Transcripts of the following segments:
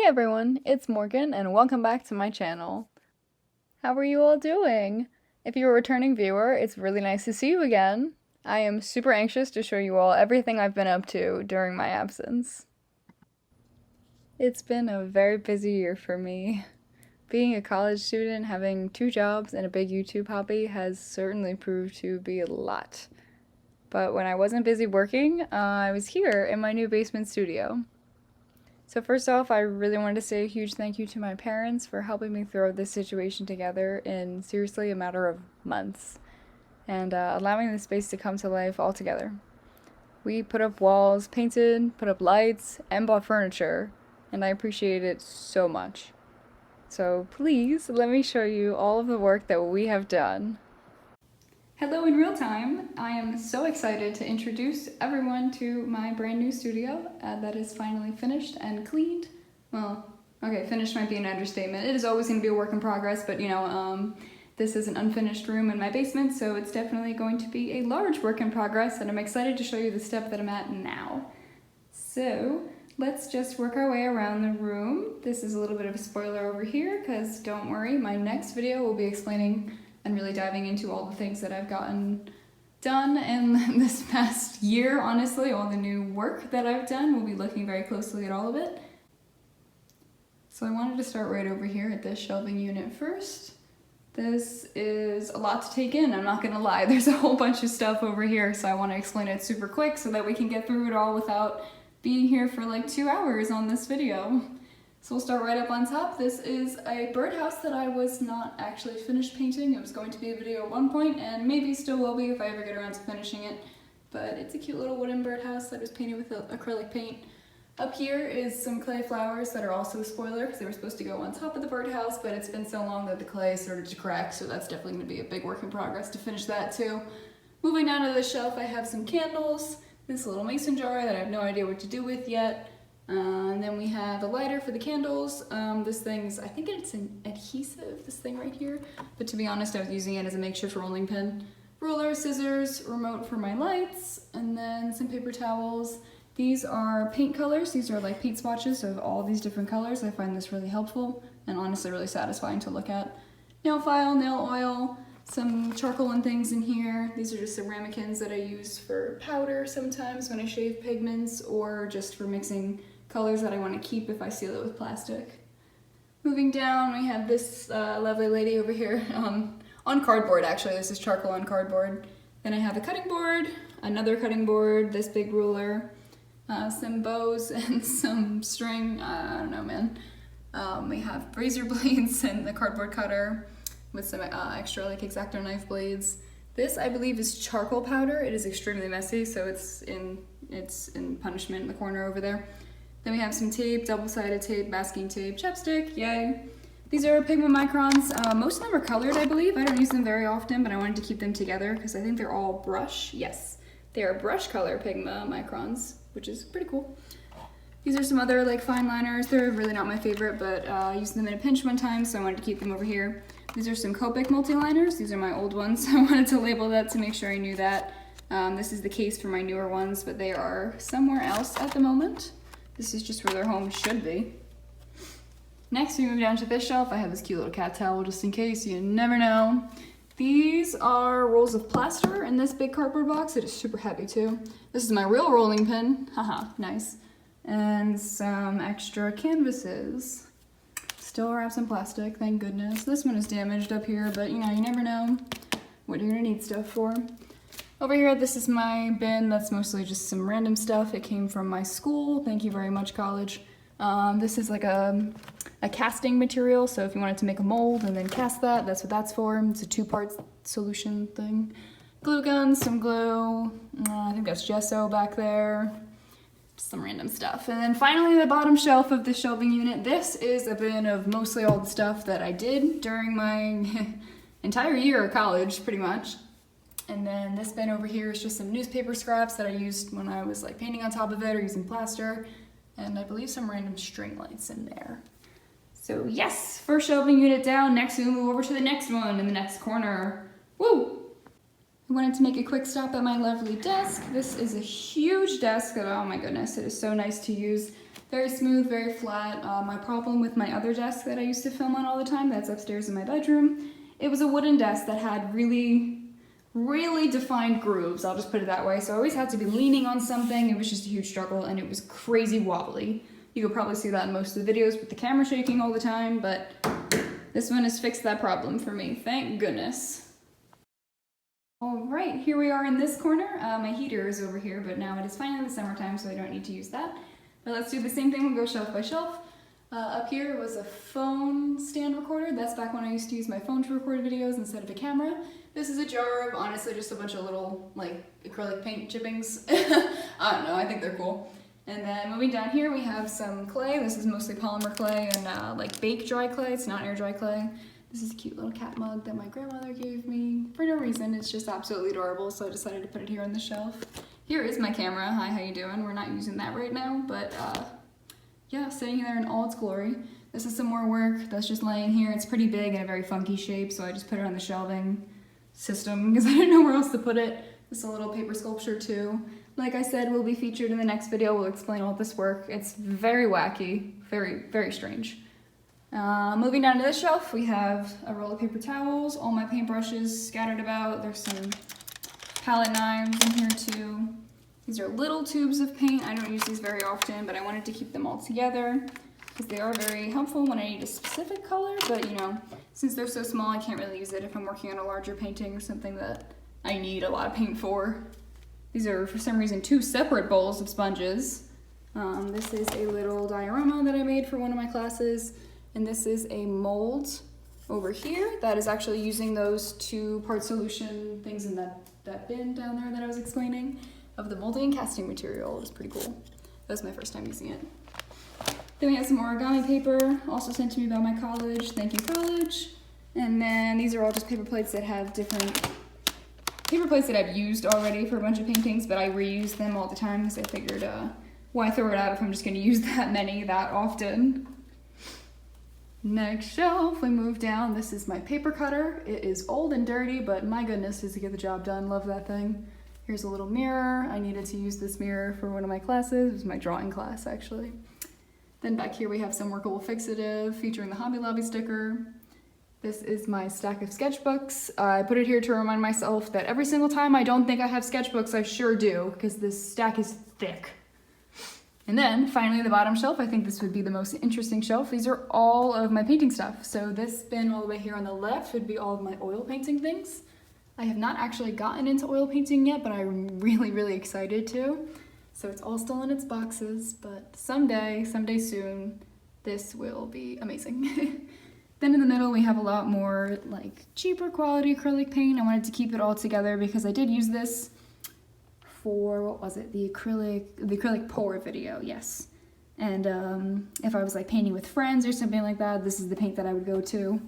Hey everyone, it's Morgan and welcome back to my channel. How are you all doing? If you're a returning viewer, it's really nice to see you again. I am super anxious to show you all everything I've been up to during my absence. It's been a very busy year for me. Being a college student, having 2 jobs and a big YouTube hobby has certainly proved to be a lot. But when I wasn't busy working, I was here in my new basement studio. So first off, I really wanted to say a huge thank you to my parents for helping me throw this situation together in seriously a matter of months, and allowing the space to come to life all together. We put up walls, painted, put up lights, and bought furniture, and I appreciate it so much. So please, let me show you all of the work that we have done. Hello in real time! I am so excited to introduce everyone to my brand new studio that is finally finished and cleaned. Well, okay, finished might be an understatement. It is always going to be a work in progress, but this is an unfinished room in my basement, so it's definitely going to be a large work in progress, and I'm excited to show you the step that I'm at now. So, let's just work our way around the room. This is a little bit of a spoiler over here, because don't worry, my next video will be explaining and really diving into all the things that I've gotten done in this past year, honestly. All the new work that I've done. We'll be looking very closely at all of it. So I wanted to start right over here at this shelving unit first. This is a lot to take in, I'm not gonna lie. There's a whole bunch of stuff over here, so I want to explain it super quick so that we can get through it all without being here for like 2 hours on this video. So we'll start right up on top. This is a birdhouse that I was not actually finished painting. It was going to be a video at one point, and maybe still will be if I ever get around to finishing it. But it's a cute little wooden birdhouse that was painted with acrylic paint. Up here is some clay flowers that are also a spoiler because they were supposed to go on top of the birdhouse, but it's been so long that the clay started to crack, so that's definitely going to be a big work in progress to finish that too. Moving down to the shelf, I have some candles, this little mason jar that I have no idea what to do with yet. And then we have a lighter for the candles. This thing's, I think it's an adhesive, this thing right here. But to be honest, I was using it as a makeshift rolling pin. Ruler, scissors, remote for my lights, and then some paper towels. These are paint colors. These are like paint swatches of all these different colors. I find this really helpful and honestly really satisfying to look at. Nail file, nail oil, some charcoal and things in here. These are just some ramekins that I use for powder sometimes when I shave pigments or just for mixing colors that I want to keep if I seal it with plastic. Moving down, we have this lovely lady over here on cardboard, actually. This is charcoal on cardboard. Then I have a cutting board, another cutting board, this big ruler, some bows and some string. I don't know, man. We have razor blades and the cardboard cutter with some extra like X-Acto knife blades. This, I believe, is charcoal powder. It is extremely messy, so it's in punishment in the corner over there. Then we have some tape, double-sided tape, masking tape, chapstick, yay. These are Pigma Microns. Most of them are colored, I believe. I don't use them very often, but I wanted to keep them together because I think they're all brush. Yes, they are brush color Pigma Microns, which is pretty cool. These are some other like fine liners. They're really not my favorite, but I used them in a pinch one time, so I wanted to keep them over here. These are some Copic multi-liners. These are my old ones. I wanted to label that to make sure I knew that. This is the case for my newer ones, but they are somewhere else at the moment. This is just where their home should be. Next, we move down to this shelf. I have this cute little cat towel just in case, you never know. These are rolls of plaster in this big cardboard box. It is super heavy too. This is my real rolling pin. Haha, nice. And some extra canvases. Still wrapped in plastic, thank goodness. This one is damaged up here, but you know, you never know what you're gonna need stuff for. Over here, this is my bin. That's mostly just some random stuff. It came from my school. Thank you very much, college. This is like a casting material, so if you wanted to make a mold and then cast that, that's what that's for. It's a 2-part solution thing. Glue guns, some glue. I think that's gesso back there. Some random stuff. And then finally, the bottom shelf of the shelving unit. This is a bin of mostly all the stuff that I did during my entire year of college, pretty much. And then this bin over here is just some newspaper scraps that I used when I was like painting on top of it or using plaster. And I believe some random string lights in there. So yes, first shelving unit down. Next we move over to the next one in the next corner. Woo! I wanted to make a quick stop at my lovely desk. This is a huge desk that, oh my goodness, it is so nice to use. Very smooth, very flat. My problem with my other desk that I used to film on all the time, that's upstairs in my bedroom, it was a wooden desk that had really defined grooves, I'll just put it that way. So I always had to be leaning on something. It was just a huge struggle and it was crazy wobbly. You could probably see that in most of the videos with the camera shaking all the time, but this one has fixed that problem for me, thank goodness. All right, here we are in this corner. My heater is over here, but now it is finally the summertime, so I don't need to use that. But let's do the same thing, we'll go shelf by shelf. Up here was a phone stand recorder. That's back when I used to use my phone to record videos instead of a camera. This is a jar of, honestly, just a bunch of little, like, acrylic paint chippings. I don't know, I think they're cool. And then moving down here, we have some clay. This is mostly polymer clay and like bake dry clay. It's not air dry clay. This is a cute little cat mug that my grandmother gave me for no reason. It's just absolutely adorable, so I decided to put it here on the shelf. Here is my camera. Hi, how you doing? We're not using that right now, but yeah, sitting there in all its glory. This is some more work that's just laying here. It's pretty big and a very funky shape, so I just put it on the shelving system because I didn't know where else to put it. This is a little paper sculpture too. Like I said, will be featured in the next video. We'll explain all this work. It's very wacky, very strange. Moving down to this shelf, we have a roll of paper towels, all my paintbrushes scattered about. There's some palette knives in here too. These are little tubes of paint. I don't use these very often, but I wanted to keep them all together because they are very helpful when I need a specific color, but you know, since they're so small, I can't really use it if I'm working on a larger painting or something that I need a lot of paint for. These are, for some reason, 2 separate bowls of sponges. This is a little diorama that I made for one of my classes, and this is a mold over here that is actually using those 2-part solution things in that bin down there that I was explaining of the molding and casting material. It was pretty cool. That was my first time using it. Then we have some origami paper, also sent to me by my college. Thank you, college. And then these are all just paper plates that have different paper plates that I've used already for a bunch of paintings, but I reuse them all the time because I figured, why throw it out if I'm just going to use that many that often? Next shelf, we move down. This is my paper cutter. It is old and dirty, but my goodness, does it get the job done. Love that thing. Here's a little mirror. I needed to use this mirror for one of my classes. It was my drawing class, actually. Then back here we have some workable fixative featuring the Hobby Lobby sticker. This is my stack of sketchbooks. I put it here to remind myself that every single time I don't think I have sketchbooks, I sure do, because this stack is thick. And then, finally, the bottom shelf. I think this would be the most interesting shelf. These are all of my painting stuff. So this bin all the way here on the left would be all of my oil painting things. I have not actually gotten into oil painting yet, but I'm really excited to. So it's all still in its boxes, but someday soon, this will be amazing. Then in the middle, we have a lot more like cheaper quality acrylic paint. I wanted to keep it all together because I did use this for, what was it? The acrylic pour video, yes. And if I was like painting with friends or something like that, this is the paint that I would go to.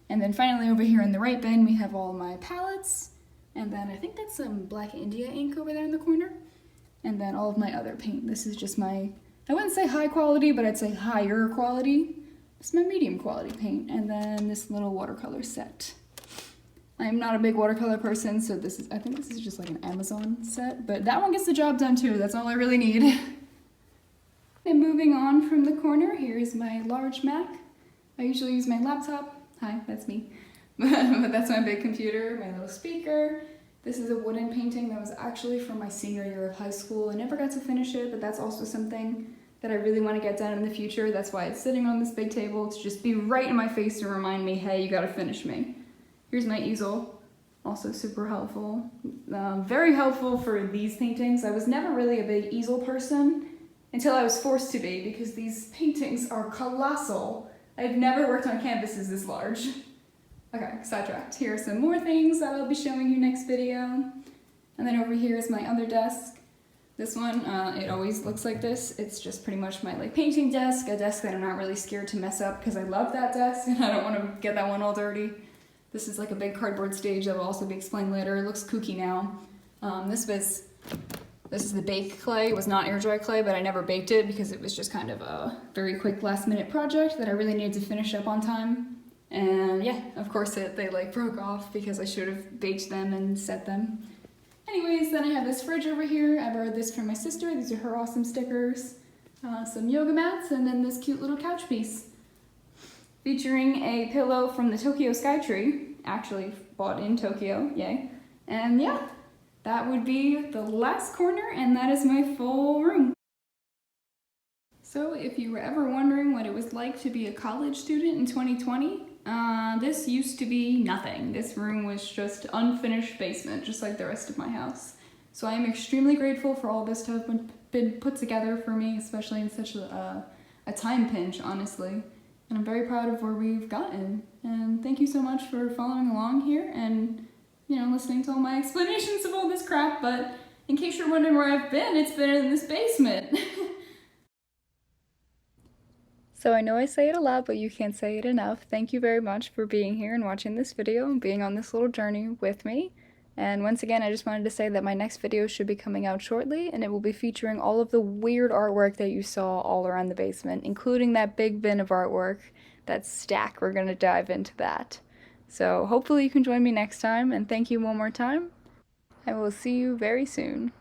And then finally over here in the right bin, we have all my palettes. And then I think that's some Black India ink over there in the corner. And then all of my other paint. This is just my, I wouldn't say high quality, but I'd say higher quality. It's my medium quality paint. And then this little watercolor set. I'm not a big watercolor person, so this is, I think this is just like an Amazon set, but that one gets the job done too. That's all I really need. And moving on from the corner, here's my large Mac. I usually use my laptop. Hi, that's me. But that's my big computer, my little speaker. This is a wooden painting that was actually from my senior year of high school. I never got to finish it, but that's also something that I really want to get done in the future. That's why it's sitting on this big table, to just be right in my face to remind me, hey, you gotta finish me. Here's my easel, also super helpful. Very helpful for these paintings. I was never really a big easel person until I was forced to be, because these paintings are colossal. I've never worked on canvases this large. Okay, sidetracked. Here are some more things that I'll be showing you next video. And then over here is my other desk. This one, it always looks like this. It's just pretty much my like painting desk, a desk that I'm not really scared to mess up because I love that desk and I don't want to get that one all dirty. This is like a big cardboard stage that will also be explained later. It looks kooky now. This is the baked clay. It was not air dry clay, but I never baked it because it was just kind of a very quick last minute project that I really needed to finish up on time. And yeah, of course they like broke off because I should have baked them and set them. Anyways, then I have this fridge over here. I borrowed this from my sister. These are her awesome stickers. some yoga mats, and then this cute little couch piece featuring a pillow from the Tokyo Skytree, actually bought in Tokyo, yay. And yeah, that would be the last corner, and that is my full room. So if you were ever wondering what it was like to be a college student in 2020, this used to be nothing. This room was just unfinished basement, just like the rest of my house. So I am extremely grateful for all this to have been put together for me, especially in such a time pinch, honestly. And I'm very proud of where we've gotten. And thank you so much for following along here and, listening to all my explanations of all this crap. But in case you're wondering where I've been, it's been in this basement. So I know I say it a lot, but you can't say it enough. Thank you very much for being here and watching this video and being on this little journey with me. And once again, I just wanted to say that my next video should be coming out shortly, and it will be featuring all of the weird artwork that you saw all around the basement, including that big bin of artwork, that stack. We're going to dive into that. So hopefully you can join me next time, and thank you one more time. I will see you very soon.